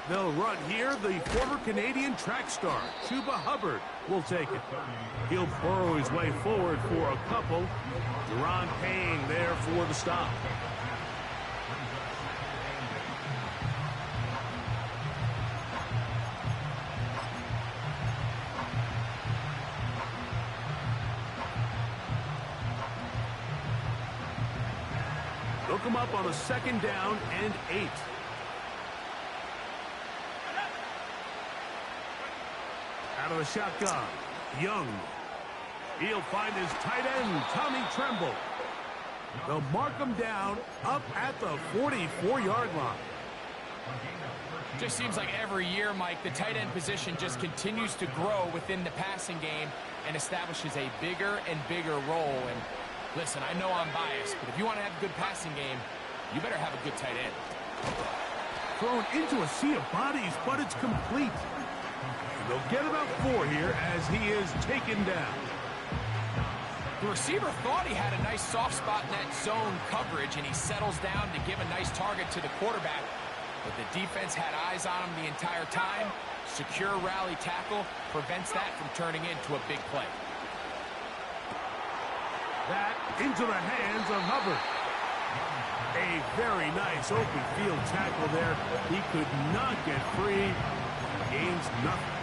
They'll run here. The former Canadian track star, Chuba Hubbard, will take it. He'll burrow his way forward for a couple. Deron Payne there for the stop. Look him up on a 2nd down and 8. Out of the shotgun, Young. He'll find his tight end, Tommy Tremble. They'll mark him down up at the 44-yard line. Just seems like every year, Mike, the tight end position just continues to grow within the passing game and establishes a bigger and bigger role. And listen, I know I'm biased, but if you want to have a good passing game, you better have a good tight end. Thrown into a sea of bodies, but it's complete. And they'll get about 4 here as he is taken down. The receiver thought he had a nice soft spot in that zone coverage, and he settles down to give a nice target to the quarterback. But the defense had eyes on him the entire time. Secure rally tackle prevents that from turning into a big play. That into the hands of Hubbard. A very nice open field tackle there. He could not get free. Gains nothing.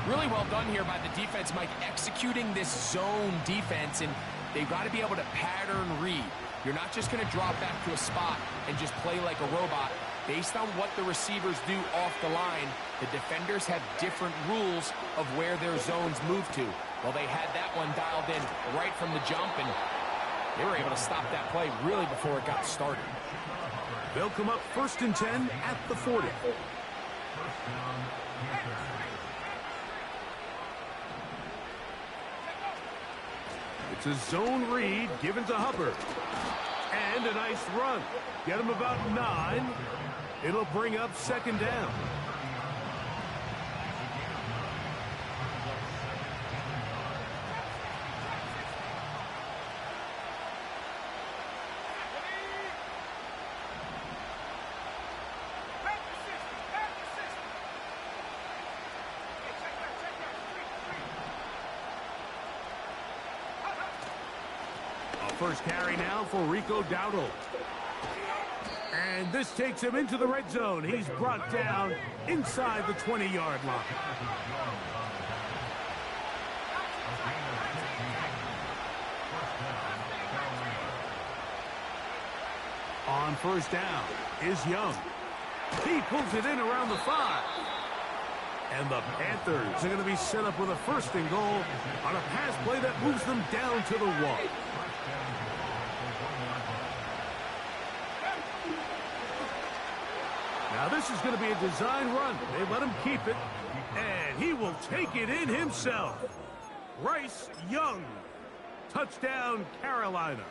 Really well done here by the defense, Mike, executing this zone defense, and they've got to be able to pattern read. You're not just going to drop back to a spot and just play like a robot. Based on what the receivers do off the line, the defenders have different rules of where their zones move to. Well, they had that one dialed in right from the jump, and they were able to stop that play really before it got started. They'll come up 1st and 10 at the 40. It's a zone read given to Hubbard. And a nice run. Get him about 9. It'll bring up 2nd down. First carry now for Rico Dowdle. And this takes him into the red zone. He's brought down inside the 20-yard line. On 1st down is Young. He pulls it in around the 5. And the Panthers are going to be set up with a 1st and goal on a pass play that moves them down to the 1. Now this is going to be a design run. They let him keep it, and he will take it in himself. Bryce Young, touchdown Carolina.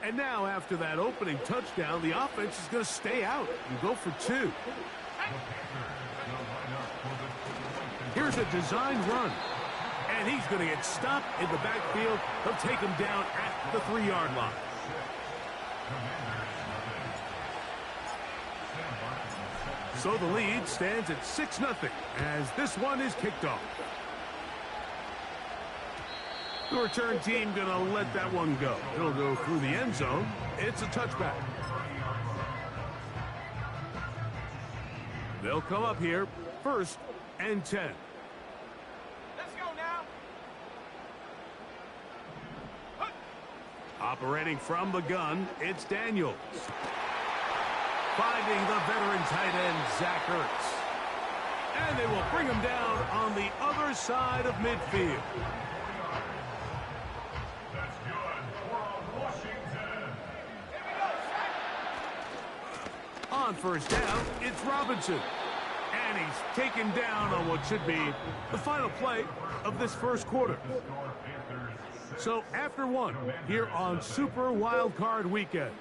And now after that opening touchdown, the offense is going to stay out and go for 2. Here's a design run. And he's going to get stopped in the backfield. They'll take him down at the 3-yard line. So the lead stands at 6-0 as this one is kicked off. The return team going to let that one go. It'll go through the end zone. It's a touchback. They'll come up here 1st and 10. Operating from the gun, it's Daniels. Finding the veteran tight end, Zach Ertz. And they will bring him down on the other side of midfield. On 1st down, it's Robinson. And he's taken down on what should be the final play of this 1st quarter. So after 1 here on Super Wild Card Weekend,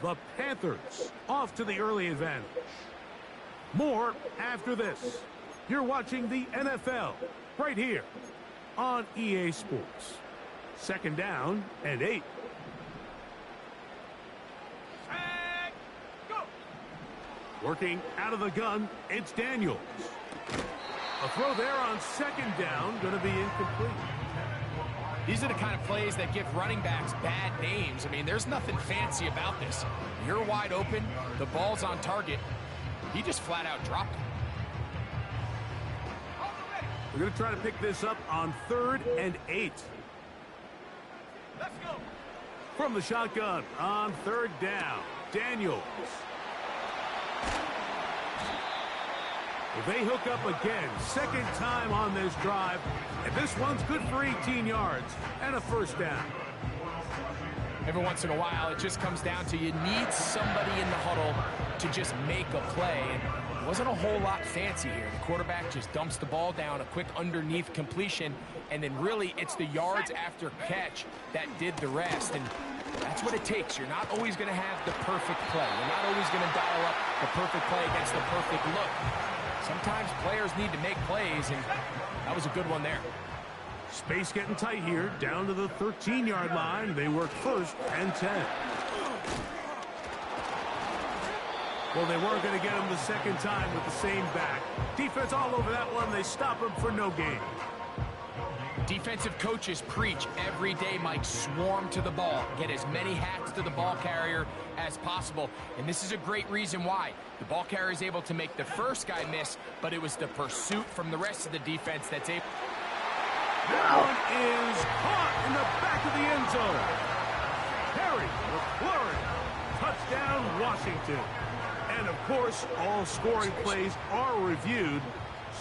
the Panthers off to the early advantage. More after this. You're watching the NFL right here on EA Sports. 2nd down and 8. Working out of the gun, it's Daniels. A throw there on second down, going to be incomplete. These are the kind of plays that give running backs bad names. I mean, there's nothing fancy about this. You're wide open, the ball's on target. He just flat out dropped it. We're going to try to pick this up on 3rd and 8. Let's go. From the shotgun on 3rd down, Daniels. They hook up again, second time on this drive, and this one's good for 18 yards and a first down. Every once in a while, it just comes down to you need somebody in the huddle to just make a play, and it wasn't a whole lot fancy here. The quarterback just dumps the ball down, a quick underneath completion, and then really it's the yards after catch that did the rest, and that's what it takes. You're not always going to have the perfect play. You're not always going to dial up the perfect play against the perfect look. Sometimes players need to make plays, and that was a good one there. Space getting tight here, down to the 13-yard line. They work 1st and 10. Well, they weren't going to get him the second time with the same back. Defense all over that one. They stop him for no gain. Defensive coaches preach every day, Mike, swarm to the ball. Get as many hats to the ball carrier as possible. And this is a great reason why. The ball carrier is able to make the first guy miss, but it was the pursuit from the rest of the defense that's able. That one is caught in the back of the end zone. Harry McLaurin. Touchdown, Washington. And, of course, all scoring plays are reviewed.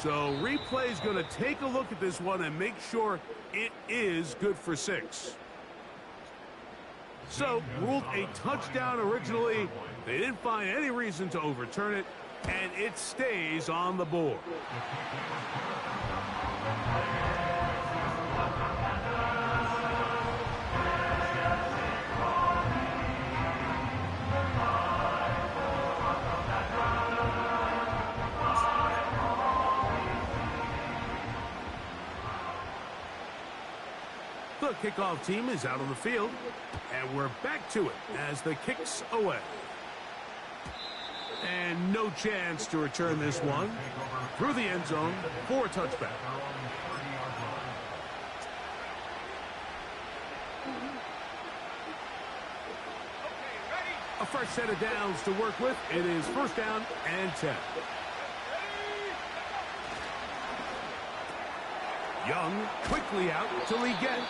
So replay's going to take a look at this one and make sure it is good for 6. So, ruled a touchdown originally. They didn't find any reason to overturn it, and it stays on the board. The kickoff team is out on the field, and we're back to it as the kick's away. And no chance to return this one through the end zone for a touchback. A fresh set of downs to work with. It is 1st down and 10. Young quickly out to Leggett.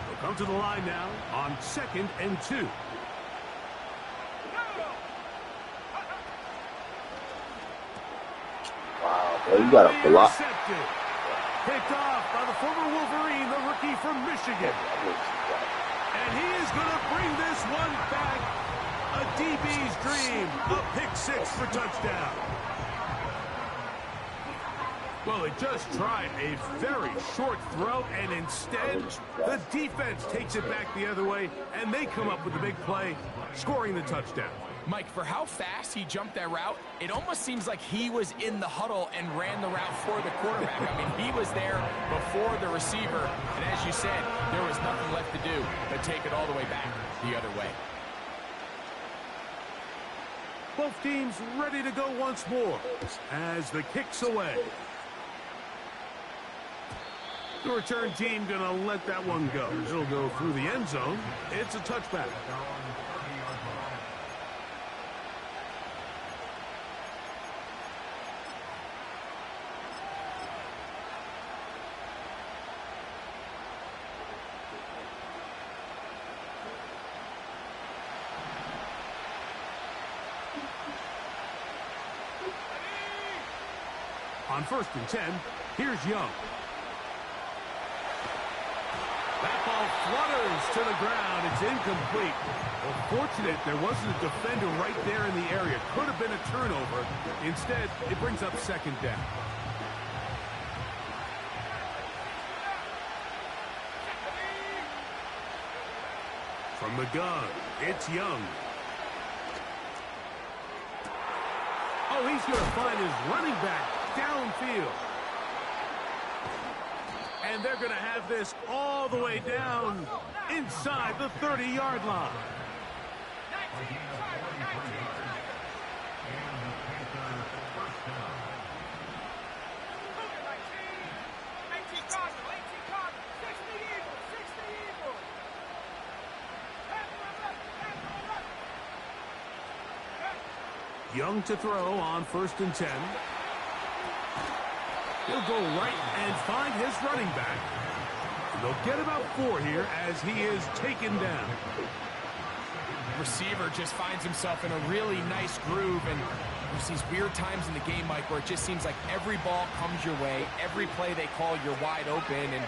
We'll come to the line now on 2nd and 2. Wow, boy, you got a block. Picked off by the former Wolverine, the rookie from Michigan. And he is going to bring this one back. A DB's dream. A pick 6 for touchdown. Well, it just tried a very short throw, and instead, the defense takes it back the other way, and they come up with the big play, scoring the touchdown. Mike, for how fast he jumped that route, it almost seems like he was in the huddle and ran the route for the quarterback. I mean, he was there before the receiver, and as you said, there was nothing left to do but take it all the way back the other way. Both teams ready to go once more as the kick's away. The return team going to let that one go. It'll go through the end zone. It's a touchback. On 1st and 10, here's Young. That ball flutters to the ground. It's incomplete. Well, fortunate there wasn't a defender right there in the area. Could have been a turnover. Instead, it brings up 2nd down. From the gun, it's Young. So he's going to find his running back downfield. And they're going to have this all the way down inside the 30-yard line. Young to throw on 1st and 10. He'll go right and find his running back. And they'll get about 4 here as he is taken down. Receiver just finds himself in a really nice groove, and there's these weird times in the game, Mike, where it just seems like every ball comes your way, every play they call, you're wide open, and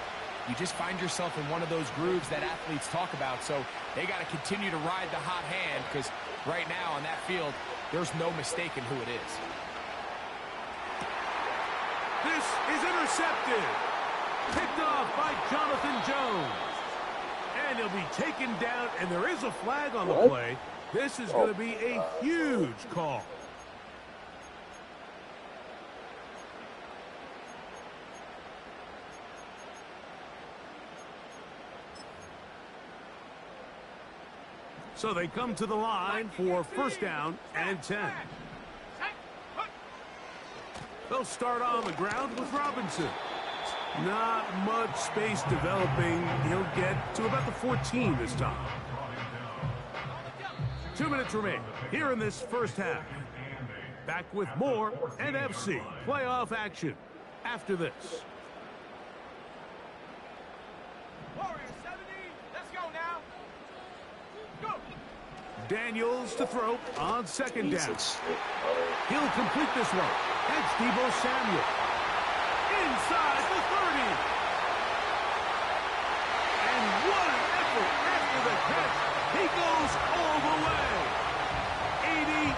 you just find yourself in one of those grooves that athletes talk about. So they got to continue to ride the hot hand, because right now on that field, there's no mistaking who it is. This is intercepted. Picked off by Jonathan Jones. And he'll be taken down, and there is a flag on the play. This is going to be a huge call. So they come to the line for 1st down and 10. They'll start on the ground with Robinson. Not much space developing. He'll get to about the 14 this time. 2 minutes remain here in this 1st half. Back with more NFC playoff action after this. Daniels to throw on 2nd down. He'll complete this one. That's Deebo Samuel. Inside the 30. And what an effort after the catch. He goes all the way.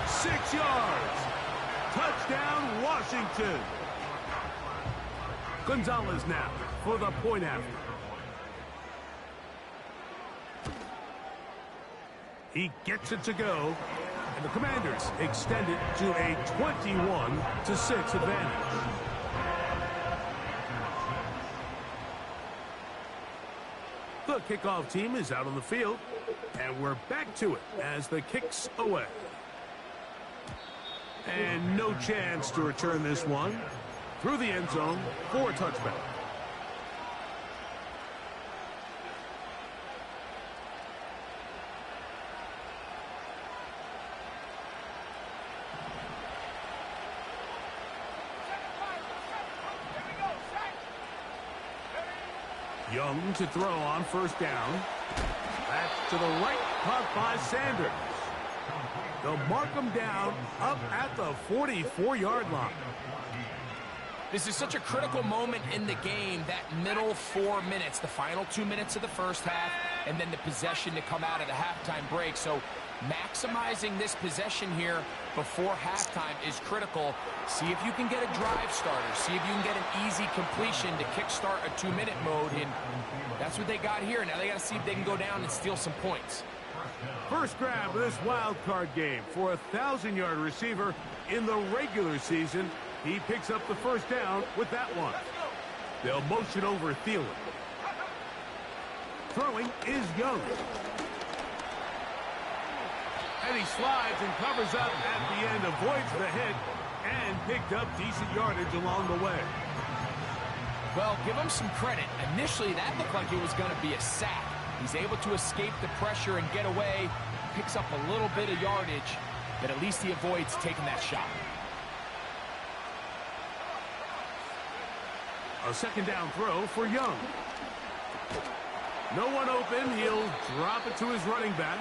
86 yards. Touchdown, Washington. Gonzalez now for the point after. He gets it to go, and the Commanders extend it to a 21-6 advantage. The kickoff team is out on the field, and we're back to it as the kick's away. And no chance to return this one through the end zone for a touchback. Young to throw on 1st down. That's to the right, caught by Sanders. They'll mark him down up at the 44-yard line. This is such a critical moment in the game, that middle 4 minutes, the final 2 minutes of the 1st half, and then the possession to come out of the halftime break. So maximizing this possession here before halftime is critical. See if you can get a drive starter. See if you can get an easy completion to kickstart a 2-minute mode, and that's what they got here. Now they got to see if they can go down and steal some points. First grab of this wild card game for a 1,000-yard receiver in the regular season. He picks up the 1st down with that one. They'll motion over Thielen. Throwing is Young. And he slides and covers up at the end, avoids the hit, and picked up decent yardage along the way. Well, give him some credit. Initially, that looked like it was going to be a sack. He's able to escape the pressure and get away, picks up a little bit of yardage, but at least he avoids taking that shot. A 2nd down throw for Young. No one open. He'll drop it to his running back.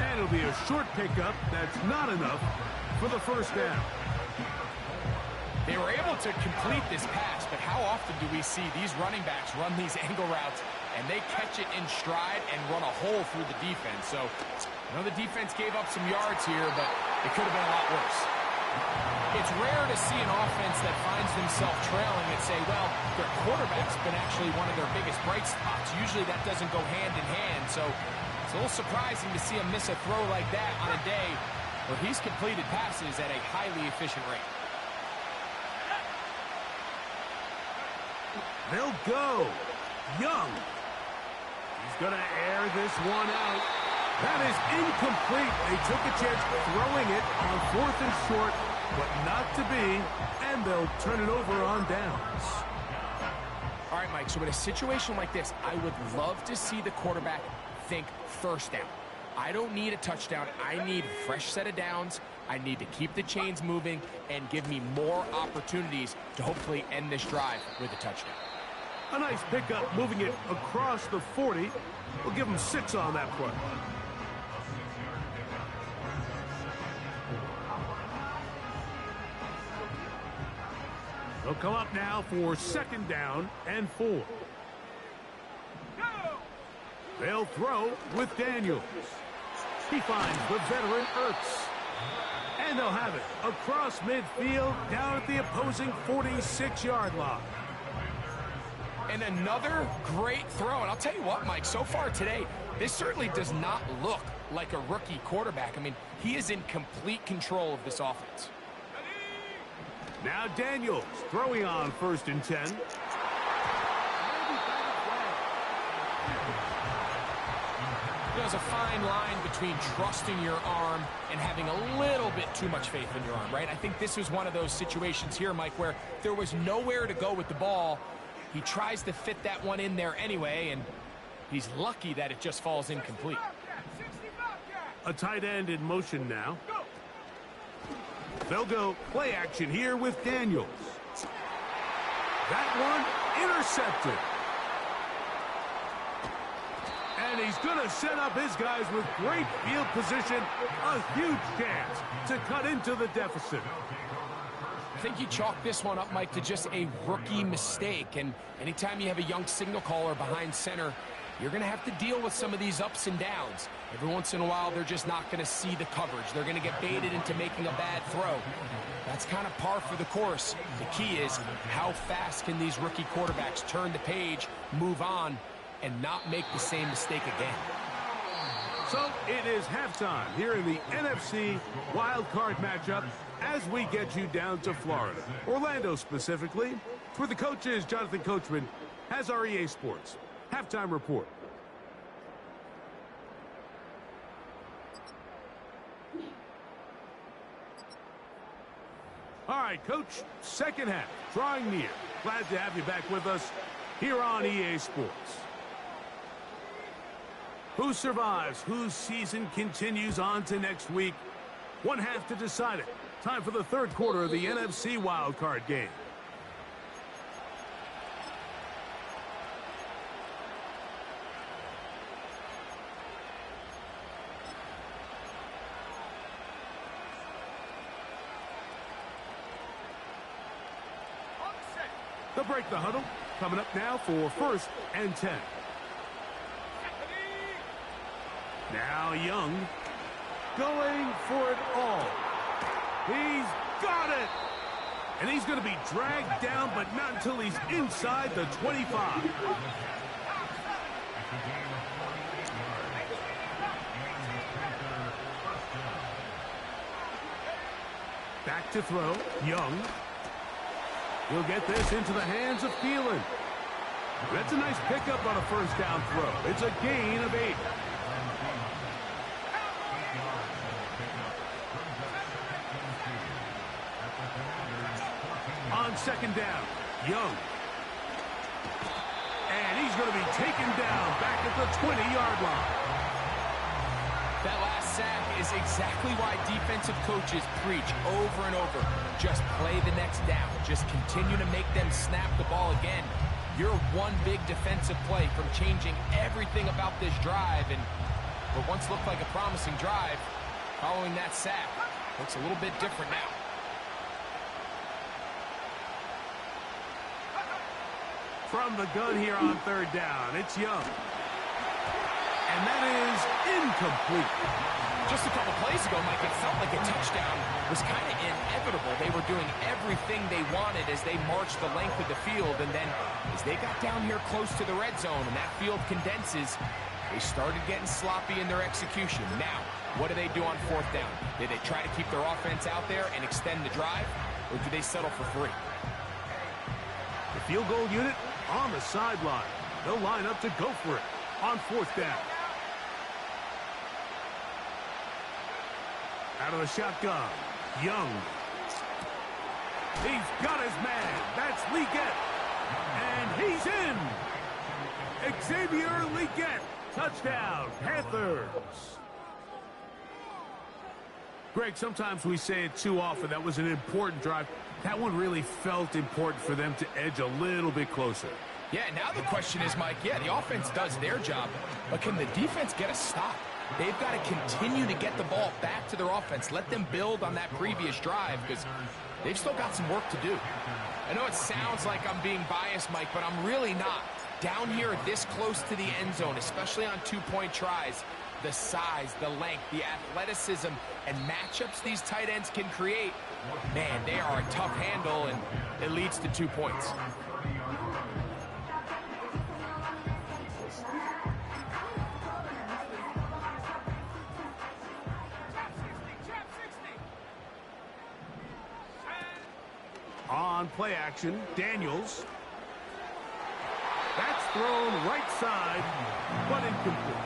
And it'll be a short pickup. That's not enough for the 1st down. They were able to complete this pass, but how often do we see these running backs run these angle routes and they catch it in stride and run a hole through the defense? So I know the defense gave up some yards here, but it could have been a lot worse. It's rare to see an offense that finds themselves trailing and say, well, their quarterback's been actually one of their biggest bright spots. Usually that doesn't go hand in hand, so it's a little surprising to see them miss a throw like that on a day where he's completed passes at a highly efficient rate. They'll go. Young. He's going to air this one out. That is incomplete. They took a chance throwing it on 4th and short, but not to be, and they'll turn it over on downs. All right, Mike, so in a situation like this, I would love to see the quarterback think first down. I don't need a touchdown. I need a fresh set of downs. I need to keep the chains moving and give me more opportunities to hopefully end this drive with a touchdown. A nice pickup, moving it across the 40. We'll give them 6 on that play. They'll come up now for 2nd down and 4. They'll throw with Daniels. He finds the veteran Ertz. And they'll have it across midfield down at the opposing 46-yard line. And another great throw. And I'll tell you what, Mike, so far today, this certainly does not look like a rookie quarterback. I mean, he is in complete control of this offense. Now Daniels throwing on 1st and 10. There's a fine line between trusting your arm and having a little bit too much faith in your arm, right? I think this was one of those situations here, Mike, where there was nowhere to go with the ball. He tries to fit that one in there anyway, and he's lucky that it just falls incomplete. A tight end in motion now. They'll go play action here with Daniels. That one intercepted. And he's going to set up his guys with great field position. A huge chance to cut into the deficit. I think you chalk this one up, Mike, to just a rookie mistake. And anytime you have a young signal caller behind center, you're going to have to deal with some of these ups and downs. Every once in a while, they're just not going to see the coverage. They're going to get baited into making a bad throw. That's kind of par for the course. The key is how fast can these rookie quarterbacks turn the page, move on, and not make the same mistake again. So it is halftime here in the NFC Wild Card matchup as we get you down to Florida, Orlando specifically, where the coach is Jonathan Coachman, has our EA Sports halftime report. All right, Coach, second half, drawing near. Glad to have you back with us here on EA Sports. Who survives? Whose season continues on to next week? One half to decide it. Time for the third quarter of the NFC wildcard game. They'll break the huddle. Coming up now for 1st and 10. Now Young going for it all. He's got it. And he's going to be dragged down, but not until he's inside the 25. Back to throw. Young. He'll get this into the hands of Thielen. That's a nice pickup on a first down throw. It's a gain of 8. On second down, Young. And he's going to be taken down back at the 20-yard line. That last sack is exactly why defensive coaches preach over and over. Just play the next down. Just continue to make them snap the ball again. You're one big defensive play from changing everything about this drive. And what once looked like a promising drive, following that sack, looks a little bit different now. From the gun here on third down, it's Young. And that is incomplete. Just a couple plays ago, Mike, it felt like a touchdown was kind of inevitable. They were doing everything they wanted as they marched the length of the field. And then as they got down here close to the red zone and that field condenses, they started getting sloppy in their execution. Now, What do they do on fourth down? Do they try to keep their offense out there and extend the drive, or do they settle for 3? The field goal unit on the sideline. They'll line up to go for it on fourth down. Out of the shotgun, Young. He's got his man. That's Leggett. And he's in. Xavier Leggett. Touchdown, Panthers. Greg, sometimes we say it too often. That was an important drive. That one really felt important for them to edge a little bit closer. Yeah, now the question is, Mike, yeah, the offense does their job, but can the defense get a stop? They've got to continue to get the ball back to their offense. Let them build on that previous drive because they've still got some work to do. I know it sounds like I'm being biased, Mike, but I'm really not. Down here this close to the end zone, especially on two-point tries, the size, the length, the athleticism, and matchups these tight ends can create, man, they are a tough handle, and it leads to 2 points. On play action, Daniels. That's thrown right side, but incomplete.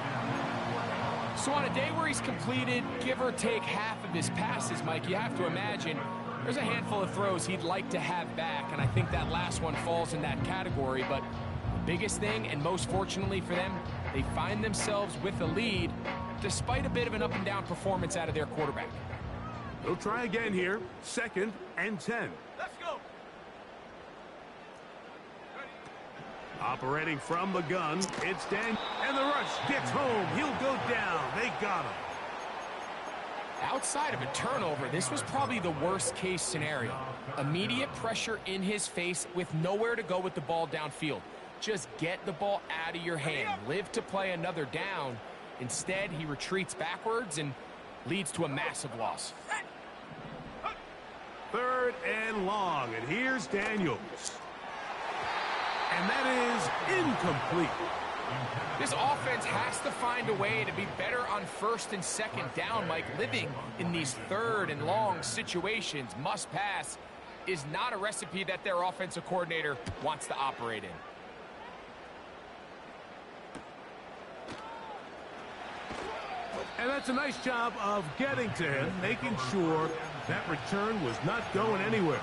So on a day where he's completed, give or take half of his passes, Mike, you have to imagine there's a handful of throws he'd like to have back, and I think that last one falls in that category. But the biggest thing, and most fortunately for them, they find themselves with a lead despite a bit of an up-and-down performance out of their quarterback. They'll try again here, 2nd and 10. Let's go. Operating from the gun, it's Dan, and the rush gets home. He'll go down. They got him. Outside of a turnover, this was probably the worst-case scenario. Immediate pressure in his face with nowhere to go with the ball downfield. Just get the ball out of your hand. Live to play another down. Instead, he retreats backwards and leads to a massive loss. 3rd and long, and here's Daniels. And that is incomplete. This offense has to find a way to be better on 1st and 2nd down, Mike. Living in these 3rd and long situations, must pass, is not a recipe that their offensive coordinator wants to operate in. And that's a nice job of getting to him, making sure that return was not going anywhere.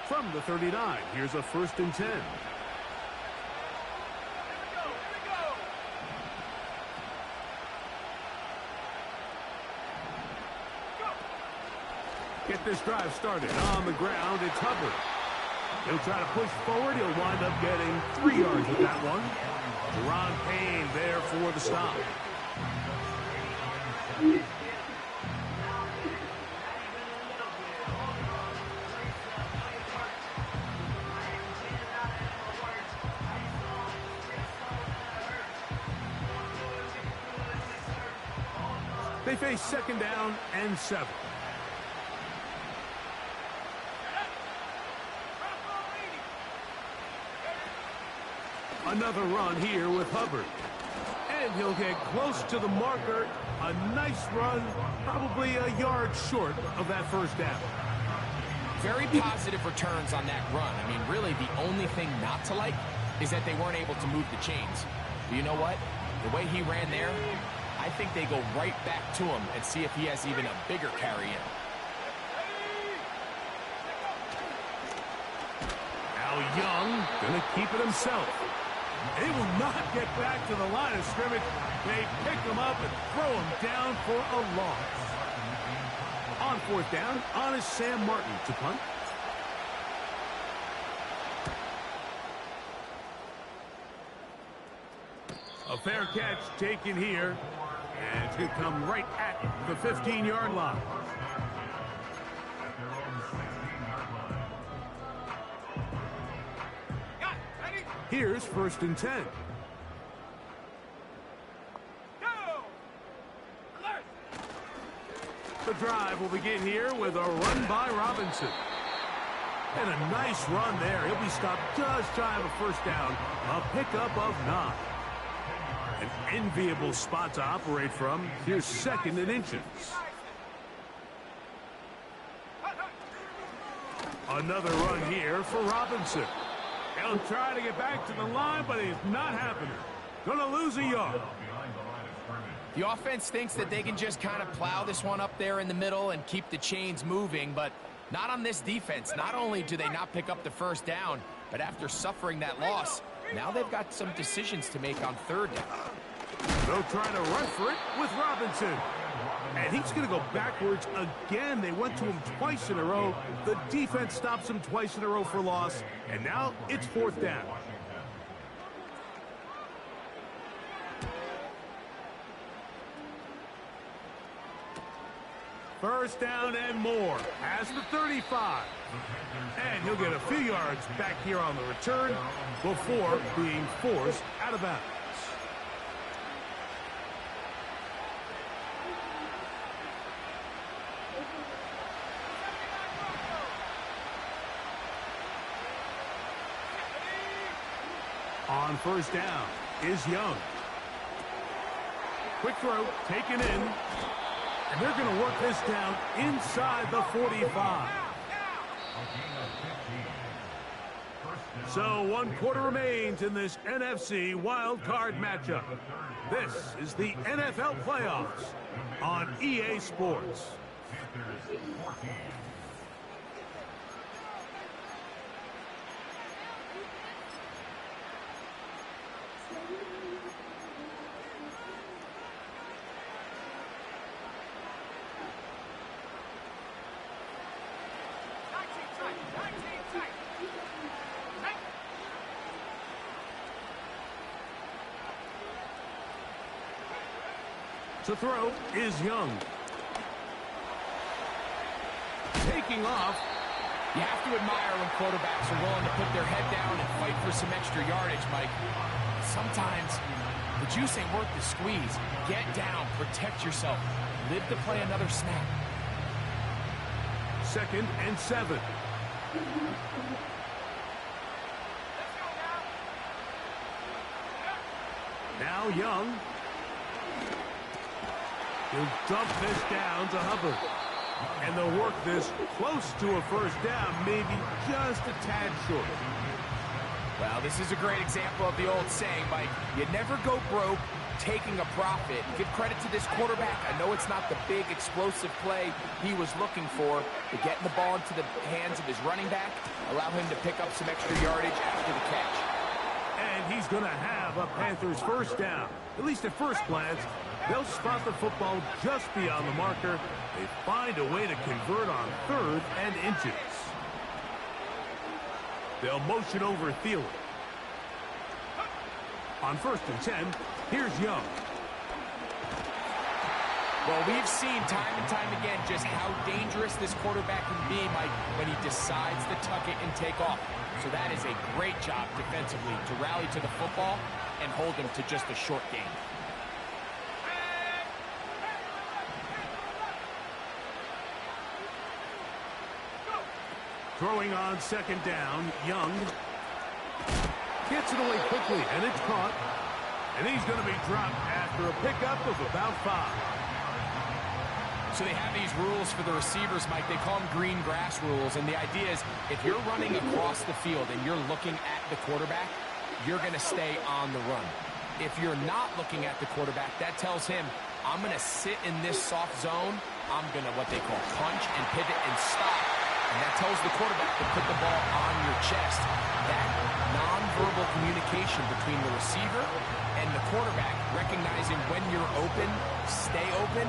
From the 39, here's a 1st and 10. Get this drive started. On the ground, it's Hubbard. He'll try to push forward. He'll wind up getting 3 yards with that one. Deron Payne there for the stop. They face 2nd down and 7. Another run here with Hubbard. And he'll get close to the marker. A nice run, probably a yard short of that 1st down. Very positive returns on that run. I mean, really, the only thing not to like is that they weren't able to move the chains. But you know what? The way he ran there, I think they go right back to him and see if he has even a bigger carry in. Now Young gonna keep it himself. They will not get back to the line of scrimmage. They pick him up and throw him down for a loss. On 4th down, on is Sam Martin to punt. A fair catch taken here. And it's going to come right at the 15-yard line. Here's 1st and 10. The drive will begin here with a run by Robinson. And a nice run there. He'll be stopped just shy of a first down. A pickup of 9. An enviable spot to operate from. Here's 2nd and inches. Another run here for Robinson. He'll try to get back to the line, but it's not happening. Gonna lose a yard. The offense thinks that they can just kind of plow this one up there in the middle and keep the chains moving, but not on this defense. Not only do they not pick up the first down, but after suffering that loss, now they've got some decisions to make on 3rd down. They'll try to run for it with Robinson. And he's going to go backwards again. They went to him twice in a row. The defense stops him twice in a row for loss. And now it's 4th down. First down and more. Has the 35. And he'll get a few yards back here on the return before being forced out of bounds. On first down is Young. Quick throw, taken in. And they're going to work this down inside the 45. So 1 quarter remains in this NFC wild card matchup. This is the NFL playoffs on EA Sports. To throw is Young. Taking off. You have to admire when quarterbacks are willing to put their head down and fight for some extra yardage, Mike. Sometimes the juice ain't worth the squeeze. Get down, protect yourself, live to play another snap. 2nd and 7. Now Young. He'll dump this down to Hubbard. And they'll work this close to a first down, maybe just a tad short. Well, this is a great example of the old saying, Mike. You never go broke taking a profit. Give credit to this quarterback. I know it's not the big explosive play he was looking for, but getting the ball into the hands of his running back, allow him to pick up some extra yardage after the catch. And he's going to have a Panthers first down. At least at first glance, they'll spot the football just beyond the marker. They find a way to convert on 3rd and inches. They'll motion over Thielen. On 1st and 10, here's Young. Well, we've seen time and time again just how dangerous this quarterback can be, Mike, when he decides to tuck it and take off. So that is a great job defensively to rally to the football and hold him to just a short gain. Throwing on 2nd down, Young gets it away quickly, and it's caught. And he's going to be dropped after a pickup of about 5. So they have these rules for the receivers, Mike. They call them green grass rules. And the idea is if you're running across the field and you're looking at the quarterback, you're going to stay on the run. If you're not looking at the quarterback, that tells him, I'm going to sit in this soft zone. I'm going to what they call punch and pivot and stop. And that tells the quarterback to put the ball on your chest. That nonverbal communication between the receiver and the quarterback, recognizing when you're open, stay open,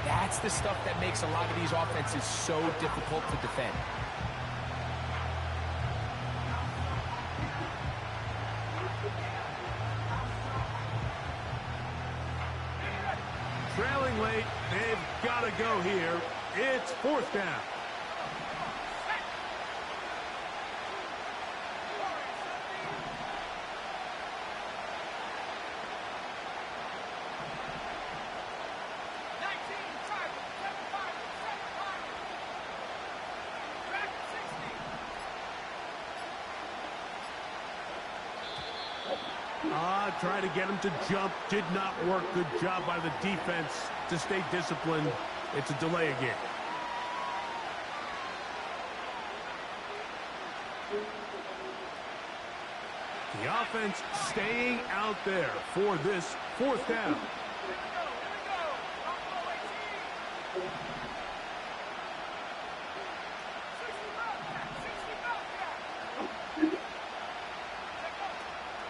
that's the stuff that makes a lot of these offenses so difficult to defend. Trailing late, they've got to go here. It's 4th down. Trying to get him to jump. Did not work. Good job by the defense to stay disciplined. It's a delay again. The offense staying out there for this fourth down.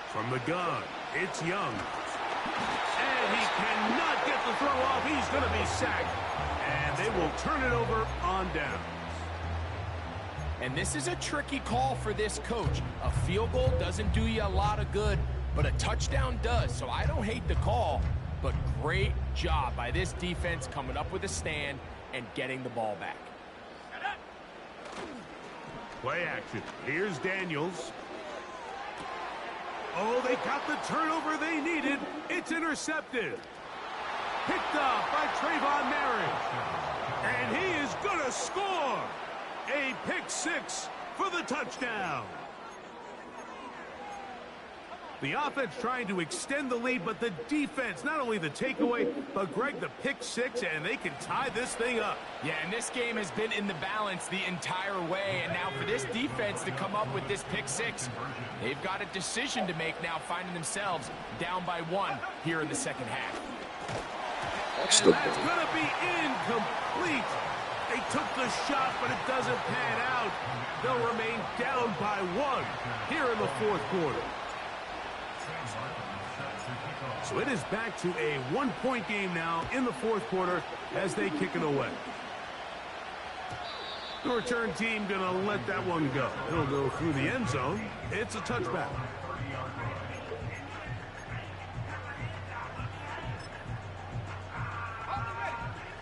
From the gun, it's Young. And he cannot get the throw off. He's going to be sacked. And they will turn it over on downs. And this is a tricky call for this coach. A field goal doesn't do you a lot of good, but a touchdown does. So I don't hate the call, but great job by this defense coming up with a stand and getting the ball back. Play action. Here's Daniels. Oh, they got the turnover they needed. It's intercepted. Picked up by Trayvon Merritt. And he is going to score. A pick six for the touchdown. The offense trying to extend the lead, but the defense, not only the takeaway, but Greg, the pick six, and they can tie this thing up. Yeah, and this game has been in the balance the entire way, and now for this defense to come up with this pick six, they've got a decision to make now, finding themselves down by one here in the second half. And that's going to be incomplete. They took the shot, but it doesn't pan out. They'll remain down by one here in the fourth quarter. So it is back to a one-point game now in the fourth quarter as they kick it away. The return team going to let that one go. It'll go through the end zone. It's a touchback.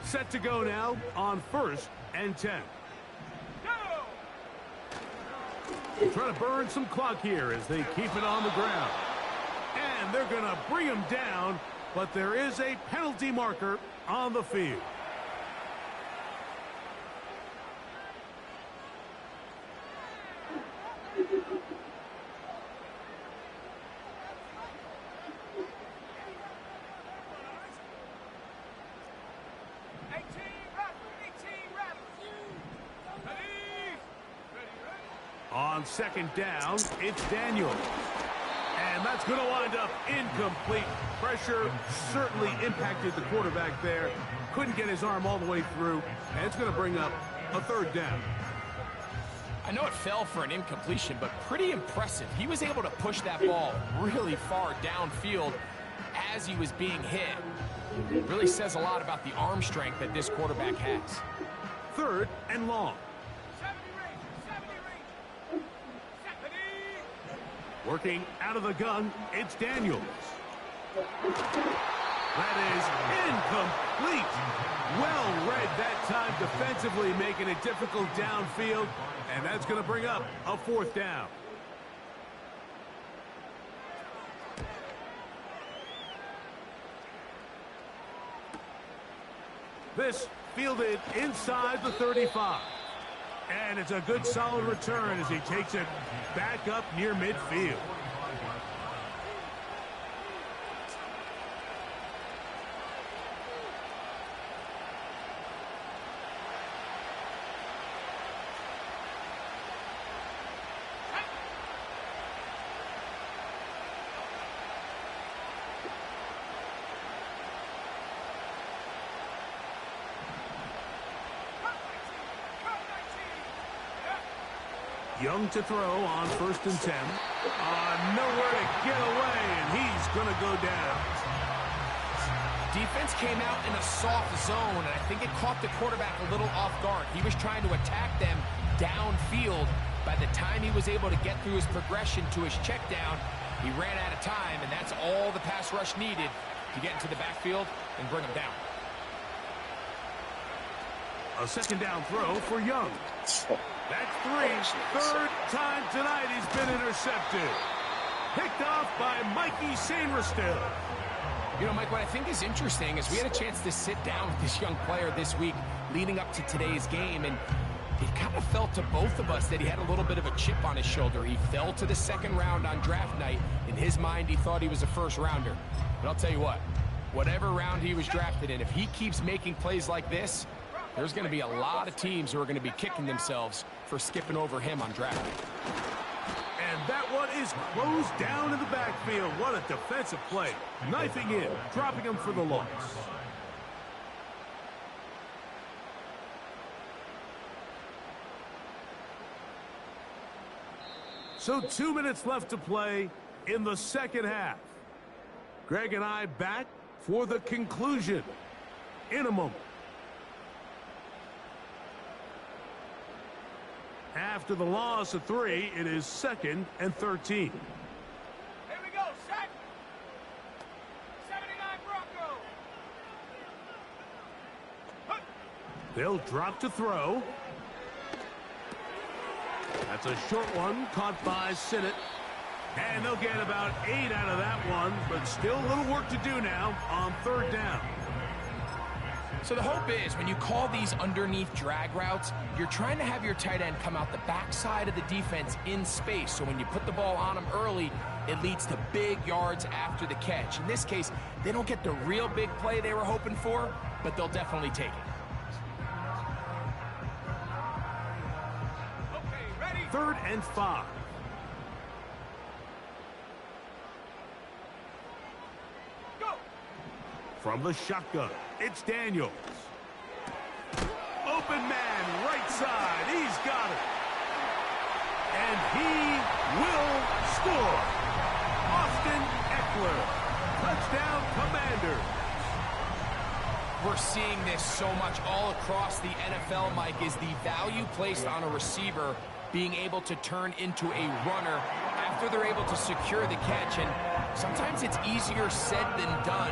Set to go now on 1st and 10. They're trying to burn some clock here as they keep it on the ground. And they're going to bring him down, but there is a penalty marker on the field. On second down, it's Daniels. And that's going to wind up incomplete. Pressure certainly impacted the quarterback there. Couldn't get his arm all the way through. And it's going to bring up a third down. I know it fell for an incompletion, but pretty impressive. He was able to push that ball really far downfield as he was being hit. It really says a lot about the arm strength that this quarterback has. 3rd and long. Working out of the gun, it's Daniels. That is incomplete. Well read that time defensively, making it difficult downfield. And that's going to bring up a 4th down. This fielded inside the 35. And it's a good solid return as he takes it back up near midfield. Young to throw on 1st and 10. Nowhere to get away, and he's going to go down. Defense came out in a soft zone, and I think it caught the quarterback a little off guard. He was trying to attack them downfield. By the time he was able to get through his progression to his check down, he ran out of time, and that's all the pass rush needed to get into the backfield and bring him down. A second down throw for Young. That's 3. 3rd time tonight he's been intercepted. Picked off by Mikey Sainristil. You know, Mike, what I think is interesting is we had a chance to sit down with this young player this week leading up to today's game, and It kind of felt to both of us that he had a little bit of a chip on his shoulder. He fell to the second round on draft night. In his mind, he thought he was a first rounder. But I'll tell you what, whatever round he was drafted in, if he keeps making plays like this, there's going to be a lot of teams who are going to be kicking themselves for skipping over him on draft night. And that one is closed down in the backfield. What a defensive play. Knifing in, dropping him for the loss. So 2 minutes left to play in the second half. Greg and I back for the conclusion in a moment. After the loss of 3, it is 2nd and 13. Here we go, set. 79 Bronco. They'll drop to throw. That's a short one, caught by Sinnott. And they'll get about 8 out of that one, but still a little work to do now on 3rd down. So the hope is when you call these underneath drag routes, you're trying to have your tight end come out the backside of the defense in space. So when you put the ball on him early, it leads to big yards after the catch. In this case, they don't get the real big play they were hoping for, but they'll definitely take it. Okay, ready? 3rd and 5. Go. From the shotgun, it's Daniels. Open man, right side. He's got it. And he will score. Austin Eckler. Touchdown, Commanders. We're seeing this so much all across the NFL, Mike, is the value placed on a receiver being able to turn into a runner after they're able to secure the catch. And sometimes it's easier said than done.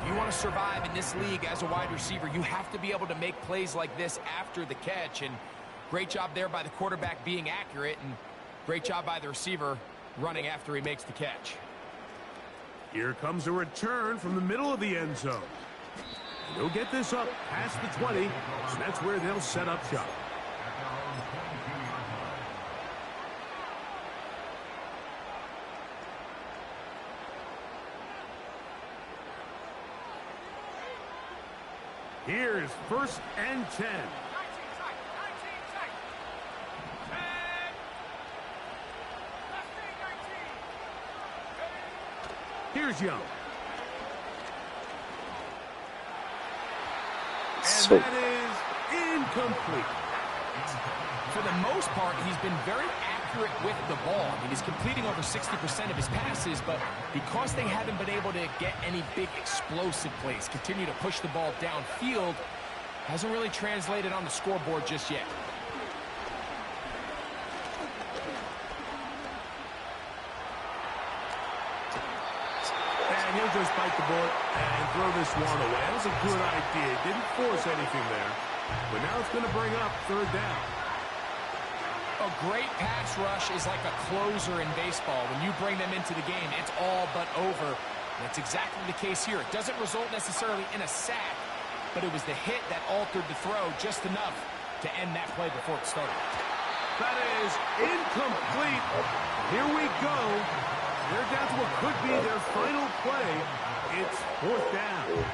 If you want to survive in this league as a wide receiver, you have to be able to make plays like this after the catch. And great job there by the quarterback being accurate, and great job by the receiver running after he makes the catch. Here comes a return from the middle of the end zone. They'll get this up past the 20, and that's where they'll set up shop. Here's 1st and 10. 19 side, 19 side. 10. Left wing, 19. Here's Young. And So, that is incomplete. For the most part, he's been very accurate with the ball. I mean, he's completing over 60% of his passes, but because they haven't been able to get any big explosive plays, continue to push the ball downfield, hasn't really translated on the scoreboard just yet. And he'll just bite the bullet and throw this one away. That was a good idea. Didn't force anything there. But now it's going to bring up 3rd down. A great pass rush is like a closer in baseball. When you bring them into the game, it's all but over. That's exactly the case here. It doesn't result necessarily in a sack, but it was the hit that altered the throw just enough to end that play before it started. That is incomplete. Here we go. They're down to what could be their final play. It's 4th down.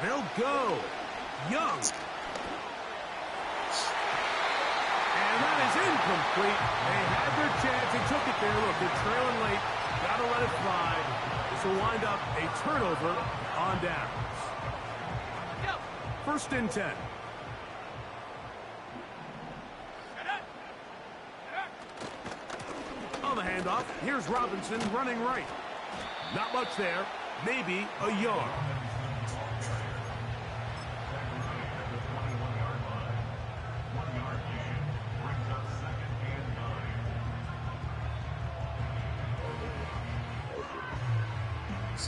They'll go. Young. And that is incomplete. They had their chance. They took it there. Look, they're trailing late. Got to let it fly. This will wind up a turnover on downs. 1st and 10. On the handoff, here's Robinson running right. Not much there. Maybe a yard.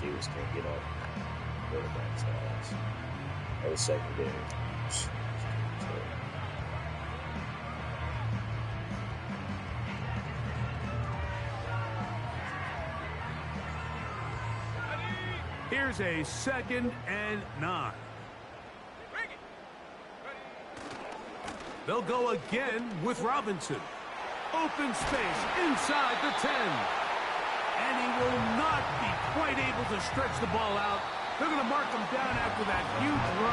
see what's going to get up. Quarterback's ass. the secondary. Here's a 2nd and 9. Bring it. Ready. They'll go again with Robinson. Open space inside the 10. And he will not be quite able to stretch the ball out. They're going to mark him down after that huge run.